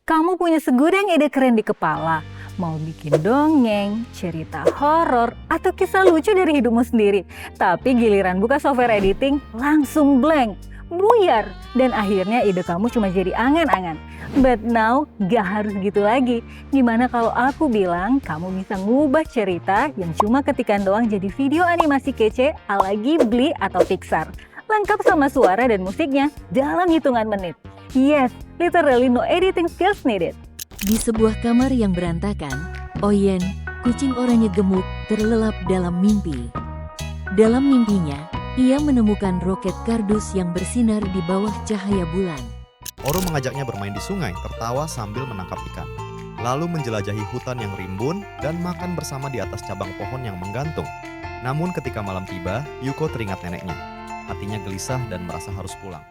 Kamu punya segudang ide keren di kepala, mau bikin dongeng, cerita horor, atau kisah lucu dari hidupmu sendiri. Tapi giliran buka software editing, langsung blank, buyar, dan akhirnya ide kamu cuma jadi angan-angan. But now, gak harus gitu lagi. Gimana kalau aku bilang kamu bisa ngubah cerita yang cuma ketikan doang jadi video animasi kece ala Ghibli atau Pixar. Lengkap sama suara dan musiknya dalam hitungan menit. Yes, literally no editing skills needed. Di sebuah kamar yang berantakan, Oyen, kucing oranye gemuk, terlelap dalam mimpi. Dalam mimpinya, ia menemukan roket kardus yang bersinar di bawah cahaya bulan. Oro mengajaknya bermain di sungai, tertawa sambil menangkap ikan. Lalu menjelajahi hutan yang rimbun dan makan bersama di atas cabang pohon yang menggantung. Namun ketika malam tiba, Yuko teringat neneknya. Hatinya gelisah dan merasa harus pulang.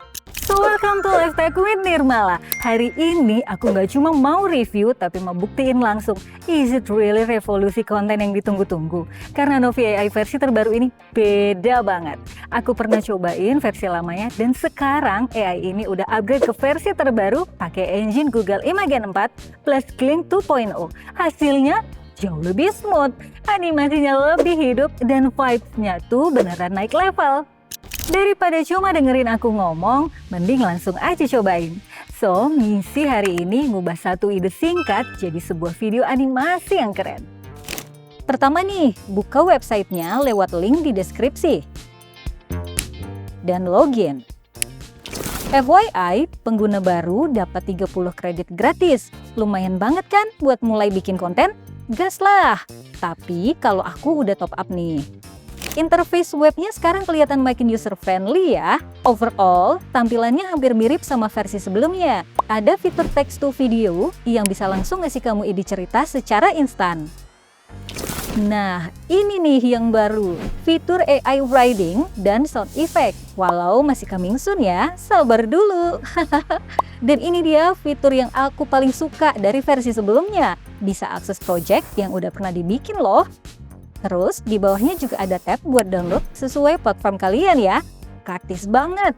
So welcome to Lifestyle with Nirmala. Hari ini aku gak cuma mau review tapi mau buktiin langsung. Is it really revolusi konten yang ditunggu-tunggu? Karena Novi AI versi terbaru ini beda banget. Aku pernah cobain versi lamanya dan sekarang AI ini udah upgrade ke versi terbaru pakai engine Google Imagen 4 plus Kling 2.0. Hasilnya jauh lebih smooth, animasinya lebih hidup dan vibes-nya tuh beneran naik level. Daripada cuma dengerin aku ngomong, mending langsung aja cobain. So, misi hari ini ngubah satu ide singkat jadi sebuah video animasi yang keren. Pertama nih, buka websitenya lewat link di deskripsi. Dan login. FYI, pengguna baru dapat 30 kredit gratis. Lumayan banget kan buat mulai bikin konten? Gas lah! Tapi kalau aku udah top up nih. Interface webnya sekarang kelihatan makin user-friendly ya. Overall, tampilannya hampir mirip sama versi sebelumnya. Ada fitur text to video yang bisa langsung ngasih kamu ide cerita secara instan. Nah, ini nih yang baru. Fitur AI writing dan sound effect. Walau masih coming soon ya, sabar dulu. Dan ini dia fitur yang aku paling suka dari versi sebelumnya. Bisa akses project yang udah pernah dibikin loh. Terus di bawahnya juga ada tab buat download sesuai platform kalian ya. Praktis banget.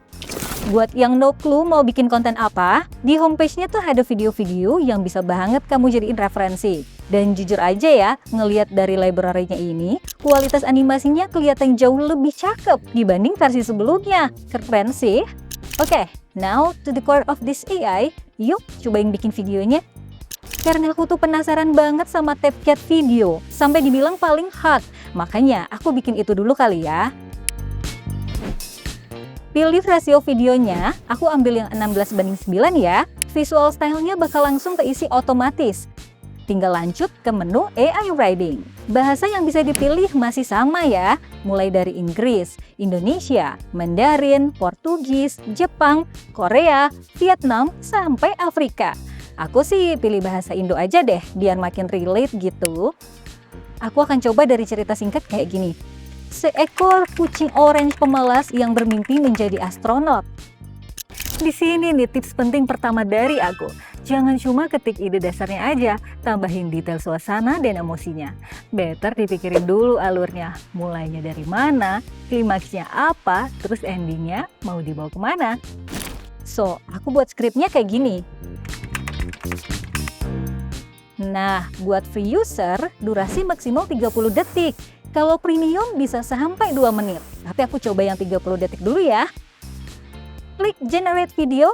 Buat yang no clue mau bikin konten apa, di homepage-nya tuh ada video-video yang bisa banget kamu jadiin referensi. Dan jujur aja ya, ngelihat dari library-nya ini, kualitas animasinya kelihatan jauh lebih cakep dibanding versi sebelumnya. Keren sih. Oke, now to the core of this AI. Yuk cobain bikin videonya. Karena aku tuh penasaran banget sama tab cat video, sampai dibilang paling hot. Makanya aku bikin itu dulu kali ya. Pilih rasio videonya, aku ambil yang 16:9 ya. Visual stylenya bakal langsung keisi otomatis. Tinggal lanjut ke menu AI Writing. Bahasa yang bisa dipilih masih sama ya, mulai dari Inggris, Indonesia, Mandarin, Portugis, Jepang, Korea, Vietnam, sampai Afrika. Aku sih pilih bahasa Indo aja deh, biar makin relate gitu. Aku akan coba dari cerita singkat kayak gini. Seekor kucing orange pemalas yang bermimpi menjadi astronot. Di sini nih tips penting pertama dari aku. Jangan cuma ketik ide dasarnya aja, tambahin detail suasana dan emosinya. Better dipikirin dulu alurnya, mulainya dari mana, klimaksnya apa, terus endingnya mau dibawa kemana. So, aku buat skripnya kayak gini. Nah, buat free user, durasi maksimal 30 detik. Kalau premium bisa sampai 2 menit. Tapi aku coba yang 30 detik dulu ya. Klik generate video.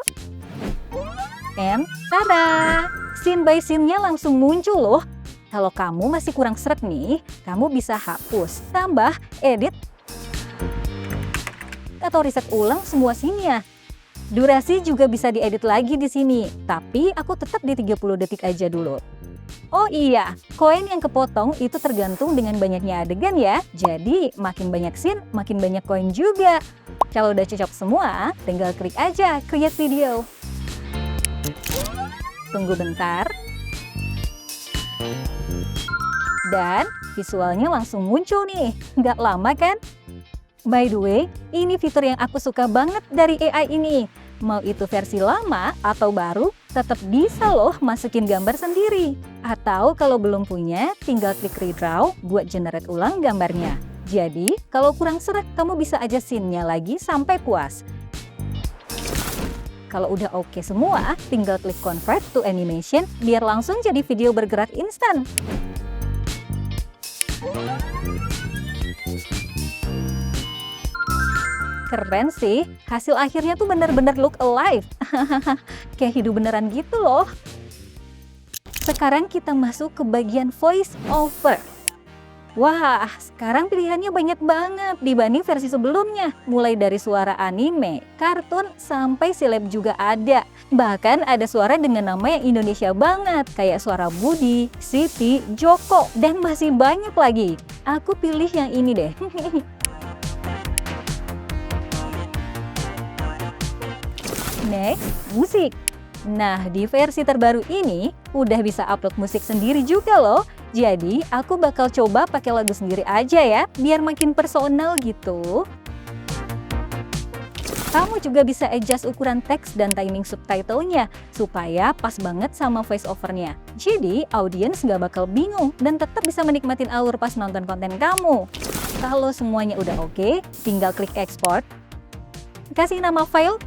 And tada! Scene by scene-nya langsung muncul loh. Kalau kamu masih kurang seret nih, kamu bisa hapus, tambah, edit, atau reset ulang semua scene-nya. Durasi juga bisa diedit lagi di sini, tapi aku tetap di 30 detik aja dulu. Oh iya, koin yang kepotong itu tergantung dengan banyaknya adegan ya. Jadi makin banyak scene, makin banyak koin juga. Kalau udah cocok semua, tinggal klik aja create video. Tunggu bentar. Dan visualnya langsung muncul nih, nggak lama kan? By the way, ini fitur yang aku suka banget dari AI ini. Mau itu versi lama atau baru, tetap bisa loh masukin gambar sendiri. Atau kalau belum punya, tinggal klik redraw buat generate ulang gambarnya. Jadi, kalau kurang seret, kamu bisa aja scene-nya lagi sampai puas. Kalau udah oke semua, tinggal klik convert to animation biar langsung jadi video bergerak instan. Keren sih, hasil akhirnya tuh bener-bener look alive. Kayak hidup beneran gitu loh. Sekarang kita masuk ke bagian voice over. Wah, sekarang pilihannya banyak banget dibanding versi sebelumnya. Mulai dari suara anime, kartun, sampai seleb juga ada. Bahkan ada suara dengan nama yang Indonesia banget, kayak suara Budi, Siti, Joko, dan masih banyak lagi. Aku pilih yang ini deh. Next, musik. Nah, di versi terbaru ini udah bisa upload musik sendiri juga loh. Jadi, aku bakal coba pakai lagu sendiri aja ya, biar makin personal gitu. Kamu juga bisa adjust ukuran teks dan timing subtitlenya supaya pas banget sama voice over-nya. Jadi, audiens nggak bakal bingung dan tetap bisa menikmatin alur pas nonton konten kamu. Kalau semuanya udah oke, tinggal klik export, kasih nama file,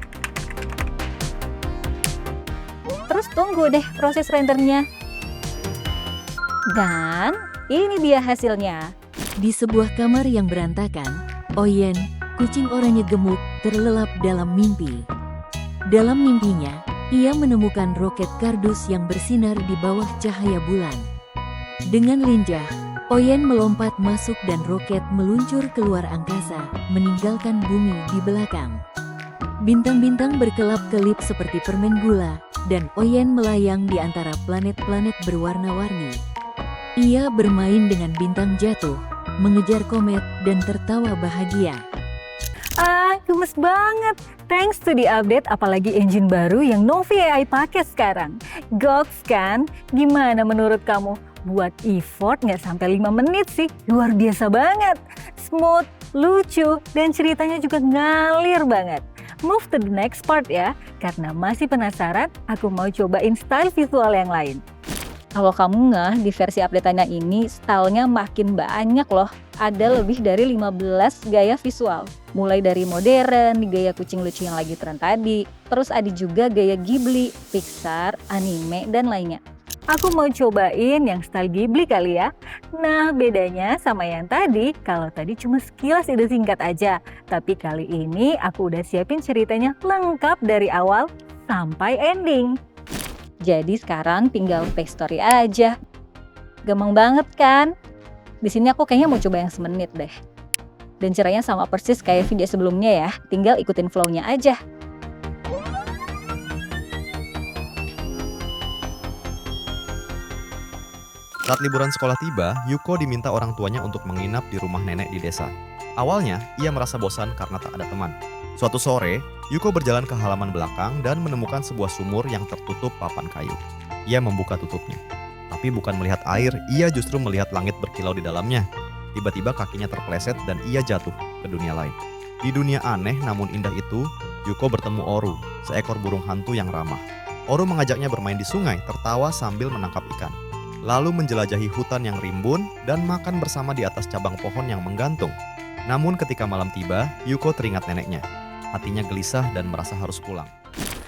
terus tunggu deh proses rendernya. Dan ini dia hasilnya. Di sebuah kamar yang berantakan, Oyen, kucing oranye gemuk, terlelap dalam mimpi. Dalam mimpinya, ia menemukan roket kardus yang bersinar di bawah cahaya bulan. Dengan lincah, Oyen melompat masuk dan roket meluncur keluar angkasa, meninggalkan bumi di belakang. Bintang-bintang berkelap-kelip seperti permen gula, dan Oyen melayang di antara planet-planet berwarna-warni. Ia bermain dengan bintang jatuh, mengejar komet, dan tertawa bahagia. Gemes banget. Thanks to the update, apalagi engine baru yang Novi AI pakai sekarang. Goks kan? Gimana menurut kamu? Buat effort nggak sampai 5 menit sih, luar biasa banget. Smooth, lucu, dan ceritanya juga ngalir banget. Move to the next part ya, karena masih penasaran, aku mau cobain style visual yang lain. Kalau kamu ngeh, di versi update-nya ini stylenya makin banyak loh. Ada lebih dari 15 gaya visual. Mulai dari modern, gaya kucing lucu yang lagi tren tadi. Terus ada juga gaya Ghibli, Pixar, anime, dan lainnya. Aku mau cobain yang style Ghibli kali ya. Nah, bedanya sama yang tadi, kalau tadi cuma sekilas ide singkat aja. Tapi kali ini aku udah siapin ceritanya lengkap dari awal sampai ending. Jadi sekarang tinggal paste story aja. Gampang banget kan? Di sini aku kayaknya mau coba yang semenit deh. Dan caranya sama persis kayak video sebelumnya ya. Tinggal ikutin flow-nya aja. Saat liburan sekolah tiba, Yuko diminta orang tuanya untuk menginap di rumah nenek di desa. Awalnya, ia merasa bosan karena tak ada teman. Suatu sore, Yuko berjalan ke halaman belakang dan menemukan sebuah sumur yang tertutup papan kayu. Ia membuka tutupnya. Tapi bukan melihat air, ia justru melihat langit berkilau di dalamnya. Tiba-tiba kakinya terpleset dan ia jatuh ke dunia lain. Di dunia aneh namun indah itu, Yuko bertemu Oru, seekor burung hantu yang ramah. Oru mengajaknya bermain di sungai, tertawa sambil menangkap ikan. Lalu menjelajahi hutan yang rimbun dan makan bersama di atas cabang pohon yang menggantung. Namun ketika malam tiba, Yuko teringat neneknya. Hatinya gelisah dan merasa harus pulang.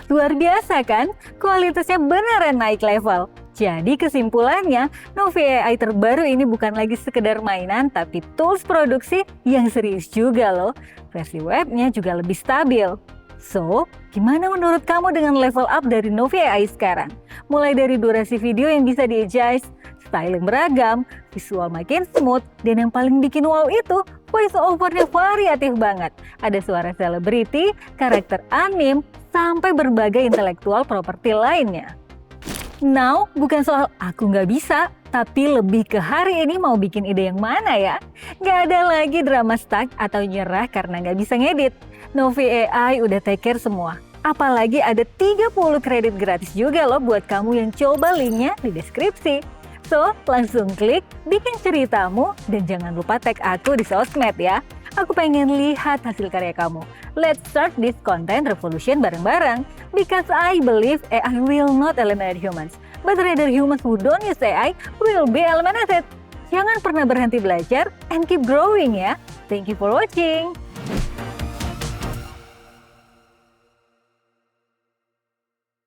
Luar biasa kan? Kualitasnya beneran naik level. Jadi kesimpulannya, Novi AI terbaru ini bukan lagi sekedar mainan, tapi tools produksi yang serius juga loh. Versi webnya juga lebih stabil. So, gimana menurut kamu dengan level up dari Novi AI sekarang? Mulai dari durasi video yang bisa di-adjust, styling beragam, visual makin smooth, dan yang paling bikin wow itu, voice over-nya variatif banget. Ada suara selebriti, karakter anime, sampai berbagai intelektual properti lainnya. Now, bukan soal aku nggak bisa, tapi lebih ke hari ini mau bikin ide yang mana ya? Nggak ada lagi drama stuck atau nyerah karena nggak bisa ngedit. Novi AI udah take care semua. Apalagi ada 30 kredit gratis juga loh buat kamu yang coba linknya di deskripsi. So, langsung klik, bikin ceritamu, dan jangan lupa tag aku di sosmed ya. Aku pengen lihat hasil karya kamu. Let's start this content revolution bareng-bareng. Because I believe AI will not eliminate humans, but rather humans who don't use AI will be eliminated. Jangan pernah berhenti belajar and keep growing ya. Thank you for watching.